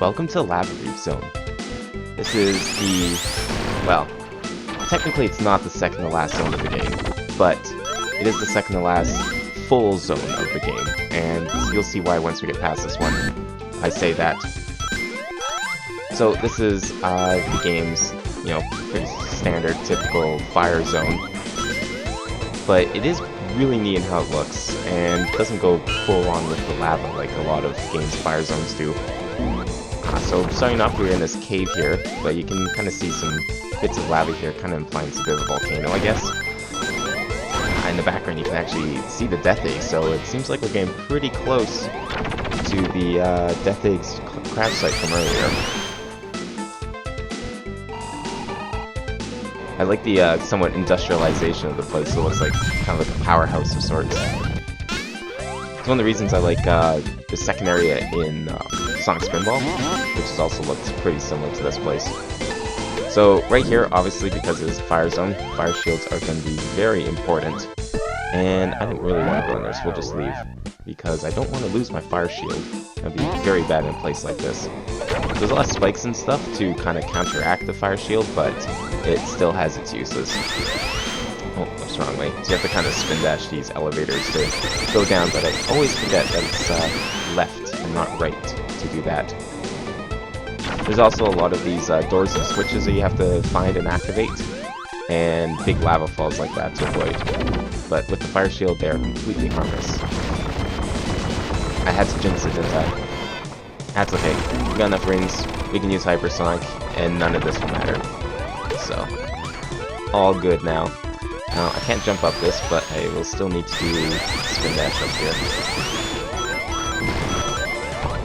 welcome to Lava Reef Zone. This is the, well, technically it's not the second to last zone of the game, but it is the second to last full zone of the game, and you'll see why once we get past this one, I say that. So this is the game's, pretty standard, typical fire zone, but it is really neat in how it looks, and doesn't go full on with the lava like a lot of games' fire zones do. So starting off, we're in this cave here, but you can kind of see some bits of lava here, kind of implying it's a bit of a volcano, I guess. In the background, you can actually see the Death Egg, so it seems like we're getting pretty close to the Death Egg's crash site from earlier. I like the somewhat industrialization of the place, so it looks like kind of like a powerhouse of sorts. It's one of the reasons I like the second area in Sonic Spinball, which has also looked pretty similar to this place. So right here, obviously because it is a fire zone, fire shields are going to be very important. And I don't really want to go in there, so we'll just leave. Because I don't want to lose my fire shield. That would be very bad in a place like this. There's a lot of spikes and stuff to kind of counteract the fire shield, but it still has its uses. Oh, that's the wrong way. So you have to kind of spin dash these elevators to go down, but I always forget that it's left and not right to do that. There's also a lot of these doors and switches that you have to find and activate, and big lava falls like that to avoid. But with the fire shield, they're completely harmless. I had to jinx it, didn't I? That's okay. We got enough rings, we can use Hypersonic, and none of this will matter. So, all good now. Now, I can't jump up this, but I will still need to do spin dash up here.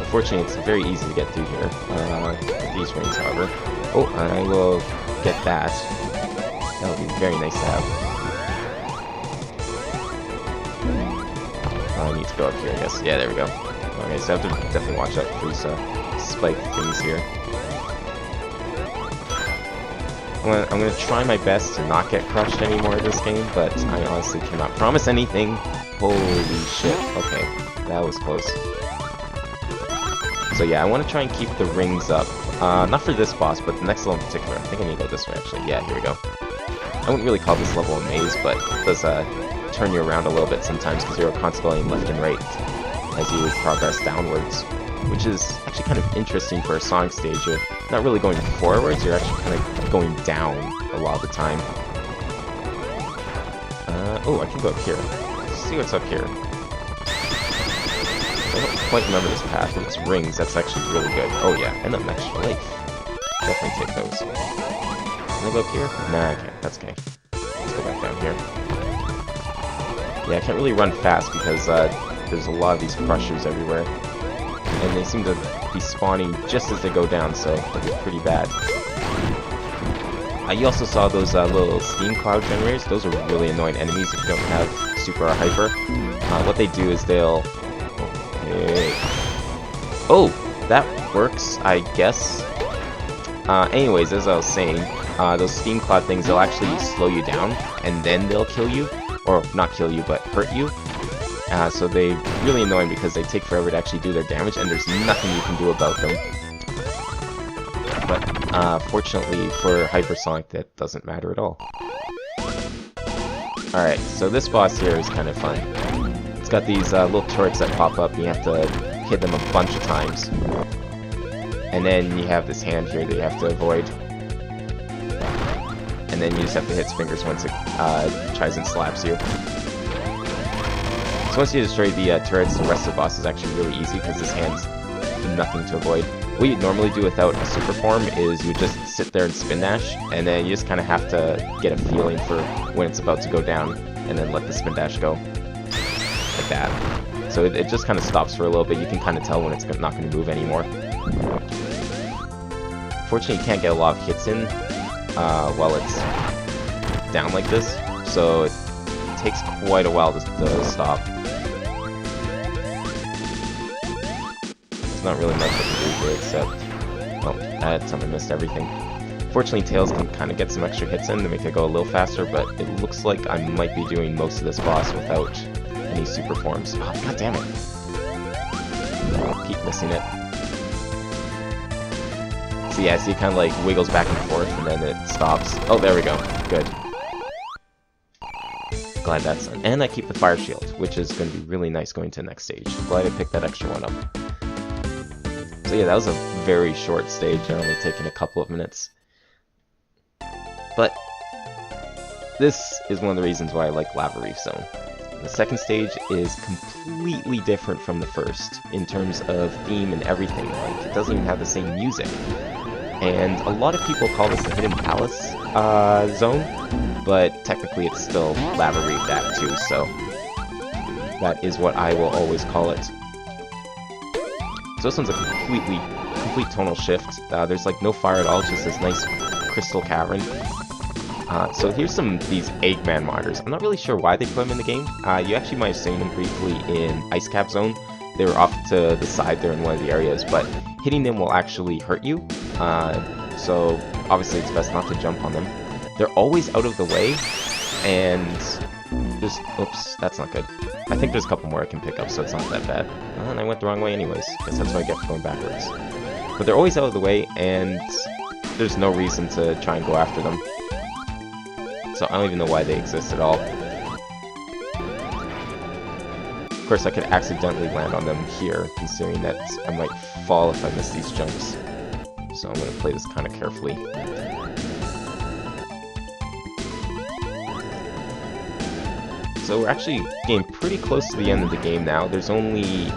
Unfortunately, it's very easy to get through here. With these rings, however. Oh, I will get that. That would be very nice to have. I need to go up here, I guess. Yeah, there we go. Okay, so I have to definitely watch out for these spike things here. I'm gonna try my best to not get crushed anymore in this game, but I honestly cannot promise anything. Holy shit. Okay, that was close. So yeah, I want to try and keep the rings up. Not for this boss, but the next level in particular. I think I need to go this way, actually. Yeah, here we go. I wouldn't really call this level a maze, but it does turn you around a little bit sometimes because you're constantly left and right as you progress downwards, which is actually kind of interesting for a Sonic stage. You're not really going forwards, you're actually kind of going down a lot of the time. Oh, I can go up here. Let's see what's up here. I don't quite remember this path, but it's rings, that's actually really good. Oh yeah, and an extra life. Definitely take those. Can I go up here? Nah, I can't. That's okay. Let's go back down here. Yeah, I can't really run fast because there's a lot of these crushers everywhere. And they seem to be spawning just as they go down, so it'll be pretty bad. You also saw those little steam cloud generators. Those are really annoying enemies if you don't have Super or Hyper. What they do is they'll... Okay. Oh! That works, I guess. Anyways, as I was saying, those steam cloud things, they'll actually slow you down, and then they'll kill you. Or not kill you, but hurt you. So they're really annoying because they take forever to actually do their damage, and there's nothing you can do about them. But fortunately for Hypersonic, that doesn't matter at all. Alright, so this boss here is kind of fun. It's got these little turrets that pop up, and you have to hit them a bunch of times. And then you have this hand here that you have to avoid. And then you just have to hit its fingers once it tries and slaps you. So once you destroy the turrets, the rest of the boss is actually really easy because this hand's nothing to avoid. What you normally do without a super form is you just sit there and spin dash, and then you just kind of have to get a feeling for when it's about to go down, and then let the spin dash go. Like that. So it just kind of stops for a little bit. You can kind of tell when it's not going to move anymore. Fortunately, you can't get a lot of hits in while it's down like this, so it takes quite a while to stop. There's not really much I can do here except... well, that time I missed everything. Fortunately, Tails can kind of get some extra hits in to make it go a little faster, but it looks like I might be doing most of this boss without any super forms. Oh, god damn it. I'll keep missing it. So yeah, so it kind of like wiggles back and forth and then it stops. Oh, there we go. Good. Glad that's done. And I keep the fire shield, which is going to be really nice going to the next stage. Glad I picked that extra one up. So yeah, that was a very short stage, only taking a couple of minutes. But this is one of the reasons why I like Lava Reef Zone. The second stage is completely different from the first in terms of theme and everything. Like, it doesn't even have the same music. And a lot of people call this the Hidden Palace zone, but technically it's still Lava Reef Act 2, so that is what I will always call it. So this one's a complete tonal shift. There's like no fire at all, it's just this nice crystal cavern. So here's these Eggman monitors. I'm not really sure why they put them in the game. You actually might have seen them briefly in Ice Cap Zone. They were off to the side there in one of the areas, but hitting them will actually hurt you. So obviously it's best not to jump on them. They're always out of the way, and there's... Oops, that's not good. I think there's a couple more I can pick up, so it's not that bad. And I went the wrong way anyways. Guess that's what I get for going backwards. But they're always out of the way, and there's no reason to try and go after them. So I don't even know why they exist at all. Of course, I could accidentally land on them here, considering that I might fall if I miss these jumps. So I'm going to play this kind of carefully. So we're actually getting pretty close to the end of the game now. There's only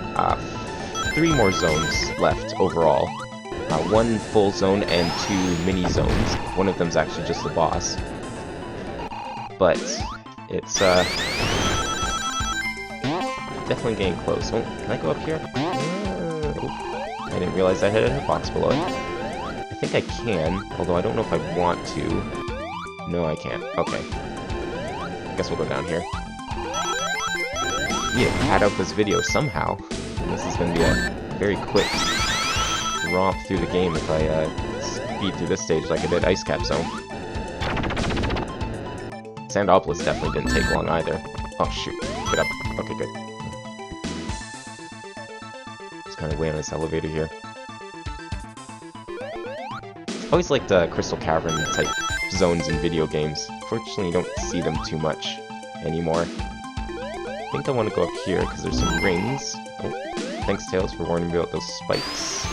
3 more zones left overall. 1 full zone and 2 mini zones. One of them's actually just the boss. But it's definitely getting close. Oh, can I go up here? Oh, I didn't realize I had a hitbox below it. I think I can, although I don't know if I want to. No, I can't. Okay. I guess we'll go down here. Yeah, pad out this video somehow. And this is going to be a very quick romp through the game if I speed through this stage like I did Ice Cap Zone. Sandopolis definitely didn't take long either. Oh shoot, get up. Okay, good. Just kind of wait on this elevator here. Always liked Crystal Cavern type zones in video games. Fortunately, you don't see them too much anymore. I think I want to go up here because there's some rings. Oh, thanks Tails for warning me about those spikes.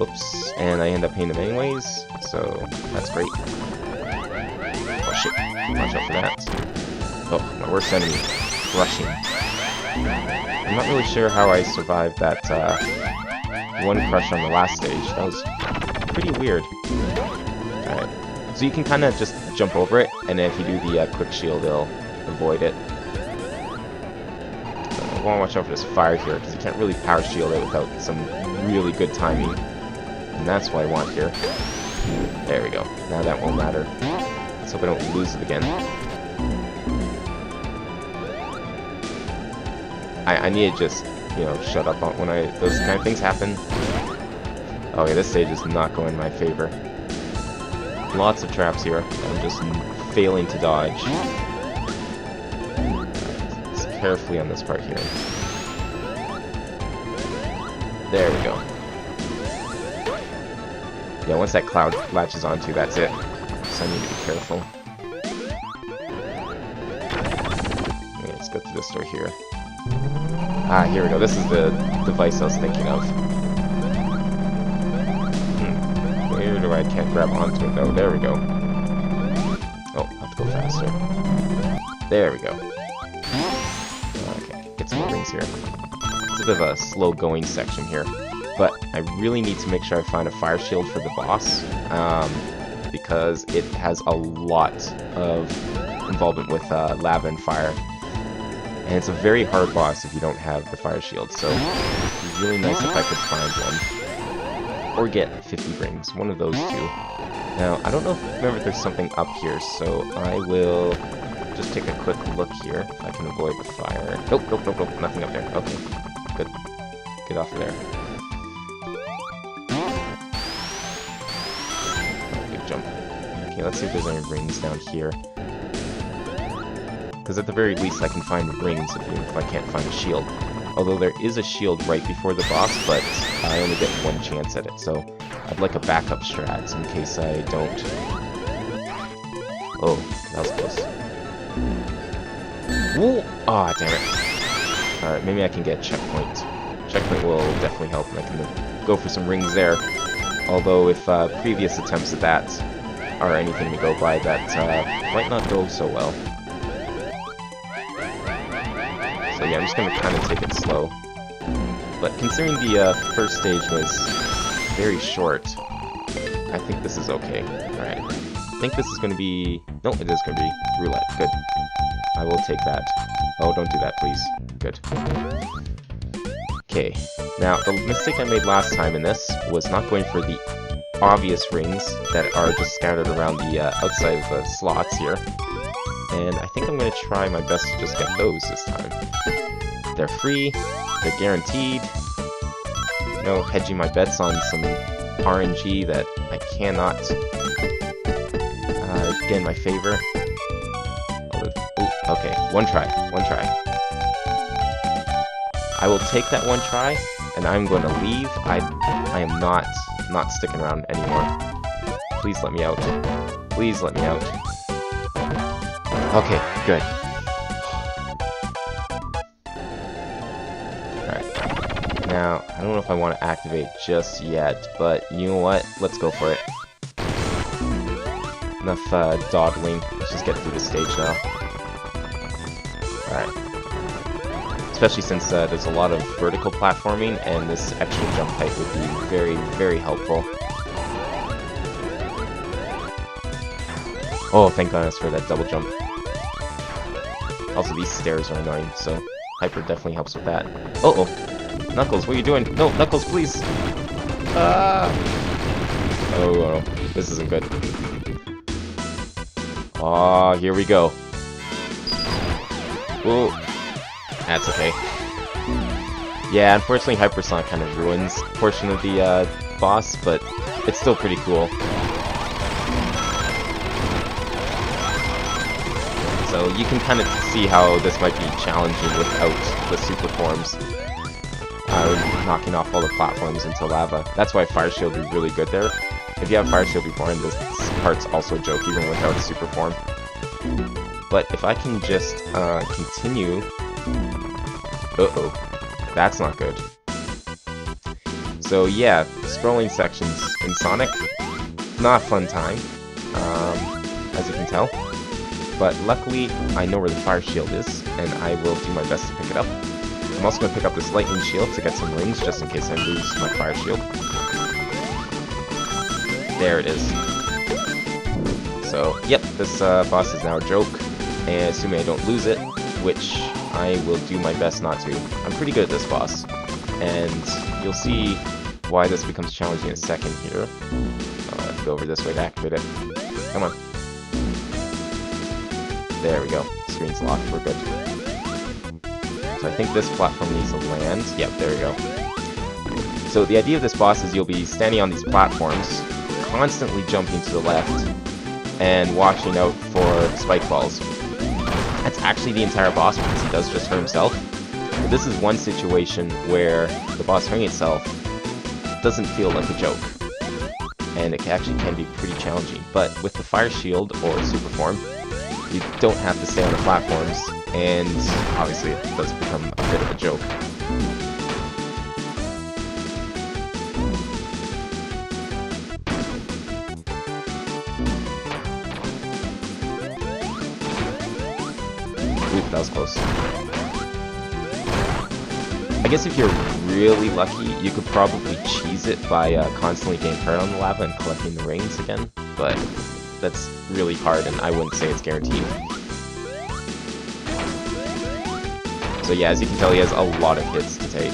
Oops, and I end up hitting them anyways, so that's great. Oh shit, watch out for that. Oh, my worst enemy, rushing. I'm not really sure how I survived that one crush on the last stage. That was pretty weird. Alright, so you can kind of just jump over it, and then if you do the quick shield, it'll avoid it. So I want to watch out for this fire here, because you can't really power shield it without some really good timing. And that's what I want here. There we go. Now that won't matter. Let's hope I don't lose it again. I need to just, you know, shut up when those kind of things happen. Okay, this stage is not going in my favor. Lots of traps here. I'm just failing to dodge. Just carefully on this part here. There we go. Yeah, once that cloud latches onto, that's it. So I need to be careful. Okay, let's go through this door here. Ah, here we go. This is the device I was thinking of. Where do I can't grab onto it though? There we go. Oh, I have to go faster. There we go. Okay, get some more rings here. It's a bit of a slow going section here. But I really need to make sure I find a fire shield for the boss, because it has a lot of involvement with lava and fire. And it's a very hard boss if you don't have the fire shield, so it'd be really nice if I could find one. Or get 50 rings, one of those two. Now, I don't know if there's something up here, so I will just take a quick look here, if I can avoid the fire. Nope, nope, nope, nope, nothing up there. Okay, good. Get off of there. Jump. Okay, let's see if there's any rings down here. Because at the very least I can find rings even if I can't find a shield. Although there is a shield right before the boss, but I only get one chance at it, so I'd like a backup strat in case I don't. Oh, that was close. Whoa! Ah, damn it. Alright, maybe I can get checkpoint. Checkpoint will definitely help, and I can go for some rings there. Although if previous attempts at that are anything to go by, that might not go so well. So yeah, I'm just gonna kind of take it slow. But considering the first stage was very short, I think this is okay. Alright. I think this is gonna be... No, it is gonna be roulette. Good. I will take that. Oh, don't do that, please. Good. Okay. Now, the mistake I made last time in this was not going for the obvious rings that are just scattered around the outside of the slots here. And I think I'm going to try my best to just get those this time. They're free, they're guaranteed. You know, hedging my bets on some RNG that I cannot get in my favor. Ooh, okay, one try. I will take that one try, and I'm going to leave. I am not sticking around anymore. Please let me out. Please let me out. Okay, good. Alright. Now, I don't know if I want to activate just yet, but you know what? Let's go for it. Enough dawdling. Let's just get through the stage now. Alright. Especially since there's a lot of vertical platforming, and this extra jump height would be very, very helpful. Oh, thank goodness for that double jump. Also, these stairs are annoying, so Hyper definitely helps with that. Uh-oh! Knuckles, what are you doing? No, Knuckles, please! Oh, this isn't good. Oh, here we go. Whoa. That's okay. Yeah, unfortunately Hypersonic kind of ruins a portion of the boss, but it's still pretty cool. So you can kind of see how this might be challenging without the super forms. Knocking off all the platforms into lava. That's why Fire Shield would be really good there. If you have Fire Shield beforehand, this part's also a joke even without a super form. But if I can just continue... Uh-oh. That's not good. So yeah, scrolling sections in Sonic, not a fun time, as you can tell. But luckily, I know where the Fire Shield is, and I will do my best to pick it up. I'm also going to pick up this Lightning Shield to get some rings, just in case I lose my Fire Shield. There it is. So, yep, this boss is now a joke, and assuming I don't lose it, which I will do my best not to. I'm pretty good at this boss, and you'll see why this becomes challenging in a second here. I'll have to go over this way to activate it. Come on. There we go. Screen's locked. We're good. So I think this platform needs to land. Yep, there we go. So the idea of this boss is you'll be standing on these platforms, constantly jumping to the left, and watching out for spike balls. That's actually the entire boss because he does just hurt himself. But this is one situation where the boss hurting itself doesn't feel like a joke. And it actually can be pretty challenging. But with the Fire Shield or Super Form, you don't have to stay on the platforms, and obviously it does become a bit of a joke. Ooh, that was close. I guess if you're really lucky, you could probably cheese it by constantly getting hurt on the lava and collecting the rings again, but that's really hard, and I wouldn't say it's guaranteed. So yeah, as you can tell, he has a lot of hits to take.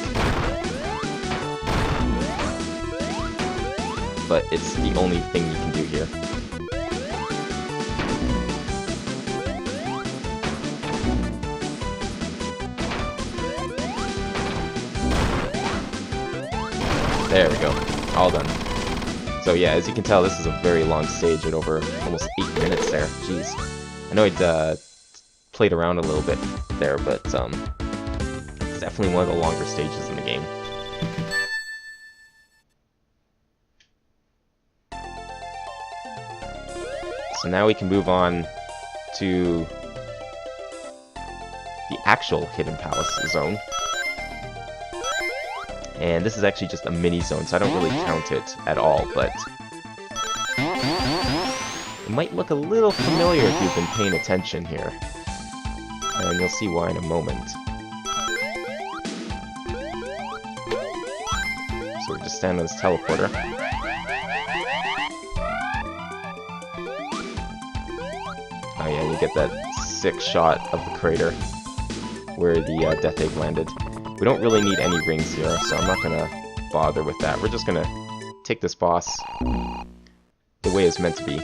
But it's the only thing you can do here. There we go. All done. So yeah, as you can tell, this is a very long stage at over almost 8 minutes there. Jeez. I know I'd played around a little bit there, but it's Definitely one of the longer stages in the game. So now we can move on to the actual Hidden Palace zone. And this is actually just a mini zone, so I don't really count it at all, but it might look a little familiar if you've been paying attention here. And you'll see why in a moment. So we're just standing on this teleporter. Oh yeah, you get that sick shot of the crater where the Death Egg landed. We don't really need any rings here, so I'm not gonna bother with that. We're just gonna take this boss the way it's meant to be.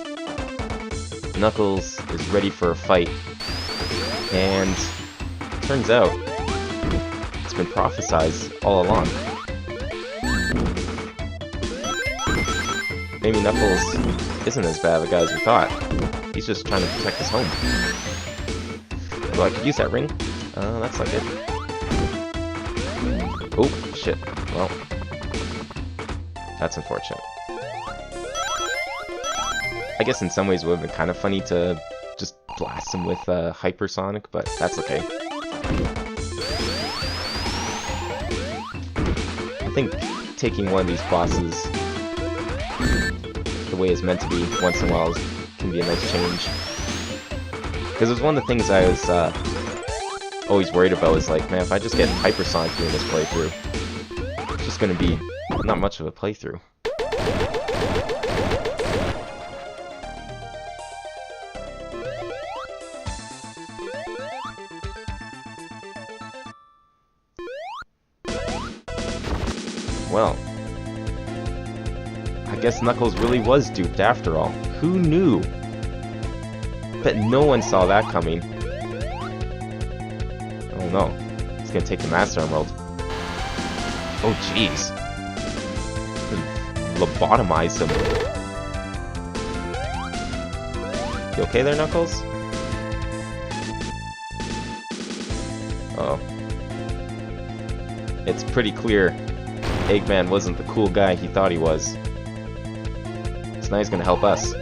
Knuckles is ready for a fight, and turns out it's been prophesized all along. Maybe Knuckles isn't as bad of a guy as we thought. He's just trying to protect his home. Although I could use that ring. That's not good. Oh, shit. Well, that's unfortunate. I guess in some ways it would have been kind of funny to just blast him with Hypersonic, but that's okay. I think taking one of these bosses the way it's meant to be once in a while can be a nice change. Because it was one of the things I was always worried about, is like, man, if I just get Hypersonic during this playthrough, it's just going to be not much of a playthrough. Well, I guess Knuckles really was duped after all. Who knew? Bet no one saw that coming. Oh no, it's gonna take the Master Emerald. Oh jeez. Lobotomize him. You okay there, Knuckles? Uh oh. It's pretty clear Eggman wasn't the cool guy he thought he was. So now he's gonna help us.